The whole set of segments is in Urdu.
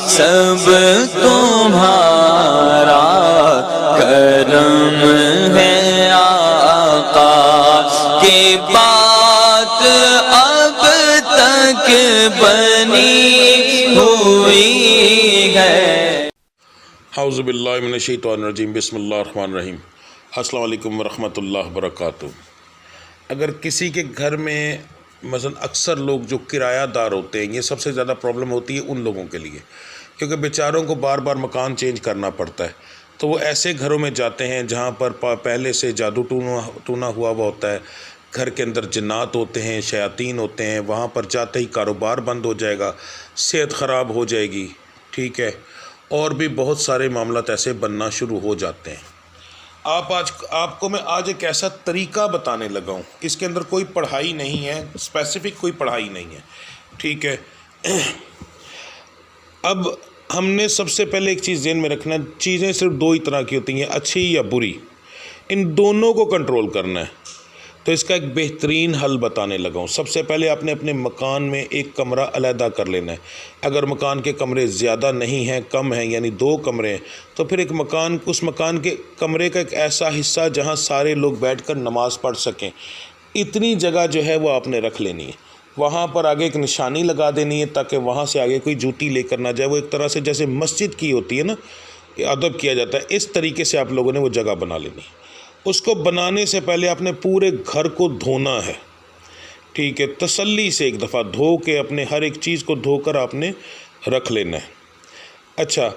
سب تمہارا کرم ہے آقا کی بات اب تک بنی ہوئی ہے۔ اعوذ باللہ من الشیطان الرجیم، بسم اللہ الرحمن الرحیم۔ السلام علیکم ورحمۃ اللہ وبرکاتہ۔ اگر کسی کے گھر میں مثلا اکثر لوگ جو کرایہ دار ہوتے ہیں، یہ سب سے زیادہ پرابلم ہوتی ہے ان لوگوں کے لیے، کیونکہ بیچاروں کو بار بار مکان چینج کرنا پڑتا ہے، تو وہ ایسے گھروں میں جاتے ہیں جہاں پر پہلے سے جادو ٹونا ہوا ہوتا ہے، گھر کے اندر جنات ہوتے ہیں، شیاطین ہوتے ہیں، وہاں پر جاتے ہی کاروبار بند ہو جائے گا، صحت خراب ہو جائے گی، ٹھیک ہے، اور بھی بہت سارے معاملات ایسے بننا شروع ہو جاتے ہیں۔ آپ کو میں آج ایک ایسا طریقہ بتانے لگا ہوں، اس کے اندر کوئی پڑھائی نہیں ہے، اسپیسیفک کوئی پڑھائی نہیں ہے، ٹھیک ہے۔ اب ہم نے سب سے پہلے ایک چیز ذہن میں رکھنا ہے، چیزیں صرف دو ہی طرح کی ہوتی ہیں، اچھی یا بری، ان دونوں کو کنٹرول کرنا ہے۔ تو اس کا ایک بہترین حل بتانے لگا ہوں۔ سب سے پہلے آپ نے اپنے مکان میں ایک کمرہ علیحدہ کر لینا ہے۔ اگر مکان کے کمرے زیادہ نہیں ہیں، کم ہیں، یعنی 2 کمرے ہیں، تو پھر اس مکان کے کمرے کا ایک ایسا حصہ جہاں سارے لوگ بیٹھ کر نماز پڑھ سکیں، اتنی جگہ جو ہے وہ آپ نے رکھ لینی ہے۔ وہاں پر آگے ایک نشانی لگا دینی ہے تاکہ وہاں سے آگے کوئی جوتی لے کر نہ جائے۔ وہ ایک طرح سے جیسے مسجد کی ہوتی ہے نا، ادب کیا جاتا ہے، اس طریقے سے آپ لوگوں نے وہ جگہ بنا لینی ہے۔ اس کو بنانے سے پہلے آپ نے پورے گھر کو دھونا ہے، ٹھیک ہے، تسلی سے ایک دفعہ دھو کے اپنے ہر ایک چیز کو دھو کر آپ نے رکھ لینا ہے۔ اچھا،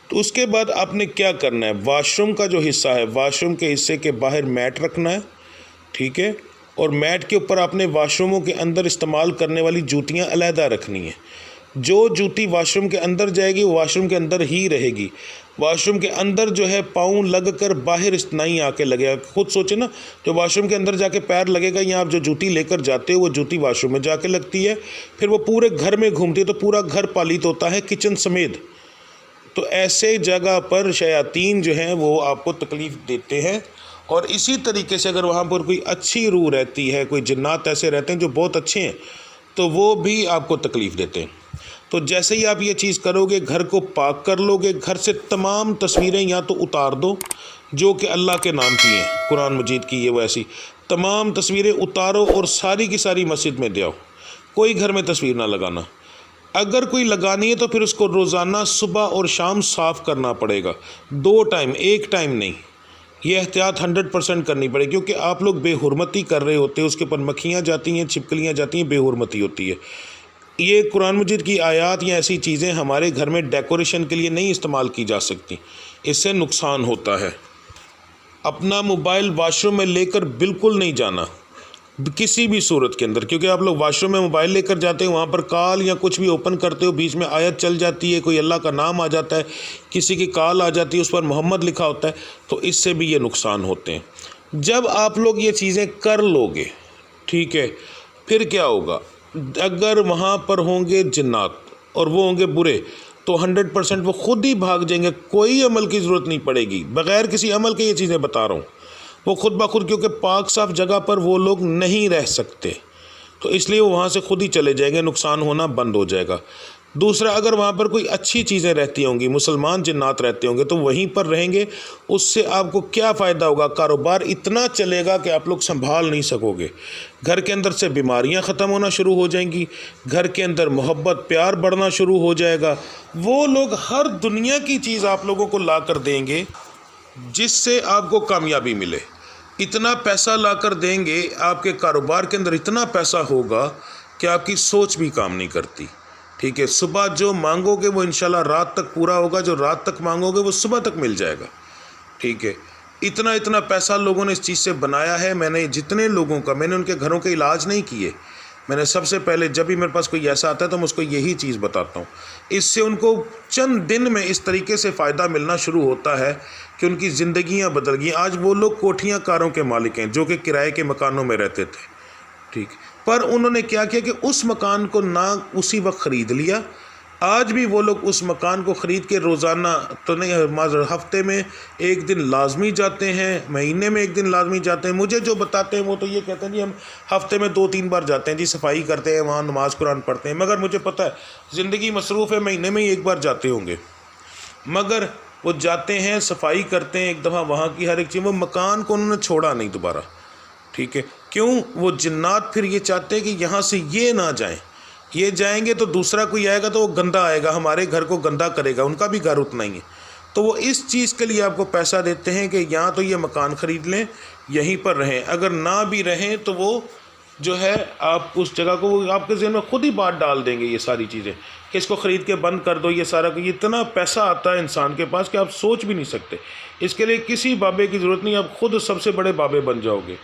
تو اس کے بعد آپ نے کیا کرنا ہے، واش روم کا جو حصہ ہے، واش روم کے حصے کے باہر میٹ رکھنا ہے، ٹھیک ہے، اور میٹ کے اوپر آپ نے واش روموں کے اندر استعمال کرنے والی جوتیاں علیحدہ رکھنی ہیں۔ جو جوتی واش روم کے اندر جائے گی وہ واش روم کے اندر ہی رہے گی۔ واش روم کے اندر جو ہے پاؤں لگ کر باہر نہیں آ کے لگے گا۔ خود سوچے نا، جو واش روم کے اندر جا کے پیر لگے گا، یا آپ جو جوتی لے کر جاتے ہو وہ جوتی واش روم میں جا کے لگتی ہے، پھر وہ پورے گھر میں گھومتی ہے تو پورا گھر پالیت ہوتا ہے، کچن سمیت۔ تو ایسے جگہ پر شیاطین جو ہیں وہ آپ کو تکلیف دیتے ہیں۔ اور اسی طریقے سے اگر وہاں پر کوئی اچھی روح رہتی ہے، کوئی جنات ایسے رہتے ہیں جو بہت اچھے ہیں، تو وہ بھی آپ کو تکلیف دیتے ہیں۔ تو جیسے ہی آپ یہ چیز کرو گے، گھر کو پاک کر لو گے، گھر سے تمام تصویریں یا تو اتار دو جو کہ اللہ کے نام کی ہیں، قرآن مجید کی یہ ویسی تمام تصویریں اتارو اور ساری کی ساری مسجد میں دے آؤ۔ کوئی گھر میں تصویر نہ لگانا۔ اگر کوئی لگانی ہے تو پھر اس کو روزانہ صبح اور شام صاف کرنا پڑے گا، 2 ٹائم، 1 ٹائم نہیں۔ یہ احتیاط 100% کرنی پڑے گی، کیونکہ آپ لوگ بے حرمتی کر رہے ہوتے ہیں، اس کے اوپر مکھیاں جاتی ہیں، چھپکلیاں جاتی ہیں، بے حرمتی ہوتی ہے۔ یہ قرآن مجید کی آیات یا ایسی چیزیں ہمارے گھر میں ڈیکوریشن کے لیے نہیں استعمال کی جا سکتی، اس سے نقصان ہوتا ہے۔ اپنا موبائل واش روم میں لے کر بالکل نہیں جانا کسی بھی صورت کے اندر، کیونکہ آپ لوگ واش روم میں موبائل لے کر جاتے ہیں، وہاں پر کال یا کچھ بھی اوپن کرتے ہو، بیچ میں آیت چل جاتی ہے، کوئی اللہ کا نام آ جاتا ہے، کسی کی کال آ جاتی ہے، اس پر محمد لکھا ہوتا ہے، تو اس سے بھی یہ نقصان ہوتے ہیں۔ جب آپ لوگ یہ چیزیں کر لو گے، ٹھیک ہے، پھر کیا ہوگا، اگر وہاں پر ہوں گے جنات اور وہ ہوں گے برے، تو 100% وہ خود ہی بھاگ جائیں گے، کوئی عمل کی ضرورت نہیں پڑے گی، بغیر کسی عمل کے یہ چیزیں بتا رہا ہوں، وہ خود بخود، کیونکہ پاک صاف جگہ پر وہ لوگ نہیں رہ سکتے، تو اس لیے وہ وہاں سے خود ہی چلے جائیں گے، نقصان ہونا بند ہو جائے گا۔ دوسرا، اگر وہاں پر کوئی اچھی چیزیں رہتی ہوں گی، مسلمان جنات رہتے ہوں گے، تو وہیں پر رہیں گے، اس سے آپ کو کیا فائدہ ہوگا، کاروبار اتنا چلے گا کہ آپ لوگ سنبھال نہیں سکو گے، گھر کے اندر سے بیماریاں ختم ہونا شروع ہو جائیں گی، گھر کے اندر محبت پیار بڑھنا شروع ہو جائے گا۔ وہ لوگ ہر دنیا کی چیز آپ لوگوں کو لا کر دیں گے جس سے آپ کو کامیابی ملے، اتنا پیسہ لا کر دیں گے، آپ کے کاروبار کے اندر اتنا پیسہ ہوگا کہ آپ کی سوچ بھی کام نہیں کرتی، ٹھیک ہے۔ صبح جو مانگو گے وہ انشاءاللہ رات تک پورا ہوگا، جو رات تک مانگو گے وہ صبح تک مل جائے گا، ٹھیک ہے۔ اتنا پیسہ لوگوں نے اس چیز سے بنایا ہے۔ میں نے جتنے لوگوں کا، میں نے ان کے گھروں کے علاج نہیں کیے، میں نے سب سے پہلے جب بھی میرے پاس کوئی ایسا آتا ہے تو میں اس کو یہی چیز بتاتا ہوں، اس سے ان کو چند دن میں اس طریقے سے فائدہ ملنا شروع ہوتا ہے کہ ان کی زندگیاں بدل گئیں۔ آج وہ لوگ کوٹھیاں کاروں کے مالک ہیں جو کہ کرائے کے مکانوں میں رہتے تھے، ٹھیک، پر انہوں نے کیا کیا کہ اس مکان کو نہ اسی وقت خرید لیا، آج بھی وہ لوگ اس مکان کو خرید کے روزانہ تو نہیں، ہفتے میں ایک دن لازمی جاتے ہیں، مہینے میں ایک دن لازمی جاتے ہیں۔ مجھے جو بتاتے ہیں وہ تو یہ کہتے ہیں جی ہم ہفتے میں 2-3 بار جاتے ہیں جی، صفائی کرتے ہیں، وہاں نماز قرآن پڑھتے ہیں، مگر مجھے پتہ ہے زندگی مصروف ہے، مہینے میں ہی ایک بار جاتے ہوں گے، مگر وہ جاتے ہیں، صفائی کرتے ہیں ایک دفعہ وہاں کی ہر ایک چیز، وہ مکان کو انہوں نے چھوڑا نہیں دوبارہ، ٹھیک ہے؟ کیوں؟ وہ جنات پھر یہ چاہتے ہیں کہ یہاں سے یہ نہ جائیں، یہ جائیں گے تو دوسرا کوئی آئے گا تو وہ گندا آئے گا، ہمارے گھر کو گندا کرے گا، ان کا بھی گھر اتنا ہی ہے، تو وہ اس چیز کے لیے آپ کو پیسہ دیتے ہیں کہ یہاں تو یہ مکان خرید لیں، یہیں پر رہیں، اگر نہ بھی رہیں تو وہ جو ہے آپ اس جگہ کو، وہ آپ کے ذہن میں خود ہی بات ڈال دیں گے یہ ساری چیزیں کہ اس کو خرید کے بند کر دو، یہ سارا، یہ اتنا پیسہ آتا ہے انسان کے پاس کہ آپ سوچ بھی نہیں سکتے۔ اس کے لیے کسی بابے کی ضرورت نہیں، آپ خود سب سے بڑے بابے بن جاؤ گے،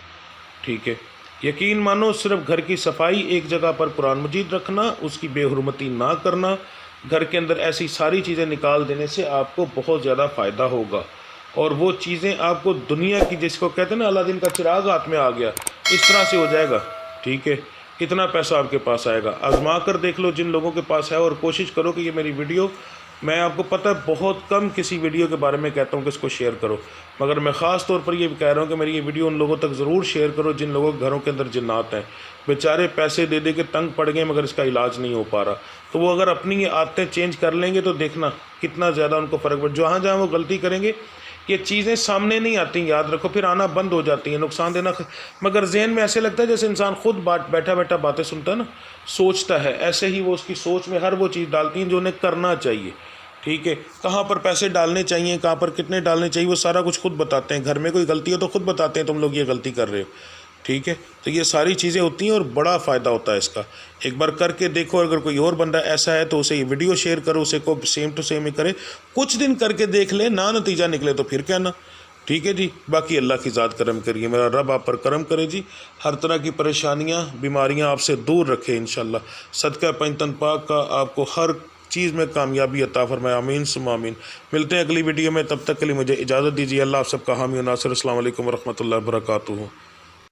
ٹھیک ہے؟ یقین مانو، صرف گھر کی صفائی، ایک جگہ پر قرآن مجید رکھنا، اس کی بے حرمتی نہ کرنا، گھر کے اندر ایسی ساری چیزیں نکال دینے سے آپ کو بہت زیادہ فائدہ ہوگا، اور وہ چیزیں آپ کو دنیا کی، جس کو کہتے ہیں نا الادین کا چراغ ہاتھ میں آ گیا، اس طرح سے ہو جائے گا، ٹھیک ہے؟ اتنا پیسہ آپ کے پاس آئے گا۔ آزما کر دیکھ لو جن لوگوں کے پاس ہے، اور کوشش کرو کہ یہ میری ویڈیو، میں آپ کو پتہ ہے بہت کم کسی ویڈیو کے بارے میں کہتا ہوں کہ اس کو شیئر کرو، مگر میں خاص طور پر یہ کہہ رہا ہوں کہ میری یہ ویڈیو ان لوگوں تک ضرور شیئر کرو جن لوگوں کے گھروں کے اندر جنات ہیں، بیچارے پیسے دے دے کے تنگ پڑ گئے مگر اس کا علاج نہیں ہو پا رہا، تو وہ اگر اپنی یہ عادتیں چینج کر لیں گے تو دیکھنا کتنا زیادہ ان کو فرق پڑے۔ جہاں وہ غلطی کریں گے، یہ چیزیں سامنے نہیں آتی، یاد رکھو، پھر آنا بند ہو جاتی ہیں، نقصان دینا، مگر ذہن میں ایسے لگتا ہے جیسے انسان خود بیٹھا بیٹھا باتیں سنتا ہے نا، سوچتا ہے، ایسے ہی وہ اس کی سوچ میں ہر وہ چیز ڈالتی ہیں جو انہیں کرنا چاہیے، ٹھیک ہے؟ کہاں پر پیسے ڈالنے چاہیے، کہاں پر کتنے ڈالنے چاہیے، وہ سارا کچھ خود بتاتے ہیں۔ گھر میں کوئی غلطی ہو تو خود بتاتے ہیں تم لوگ یہ غلطی کر رہے ہو، ٹھیک ہے؟ تو یہ ساری چیزیں ہوتی ہیں اور بڑا فائدہ ہوتا ہے اس کا۔ ایک بار کر کے دیکھو، اگر کوئی اور بندہ ایسا ہے تو اسے یہ ویڈیو شیئر کرو، اسے کو سیم ٹو سیم ہی کرے، کچھ دن کر کے دیکھ لے، نہ نتیجہ نکلے تو پھر کہنا، ٹھیک ہے جی؟ باقی اللہ کی ذات کرم کریے، میرا رب آپ پر کرم کرے جی، ہر طرح کی پریشانیاں، بیماریاں آپ سے دور رکھے انشاءاللہ، صدقہ پنجتن پاک کا آپ کو ہر چیز میں کامیابی عطا فرمائے، آمین ثم آمین۔ ملتے ہیں اگلی ویڈیو میں، تب تک کے لیے مجھے اجازت دیجیے، اللہ آپ سب کا حامی و ناصر، السلام علیکم ورحمۃ اللہ وبرکاتہ۔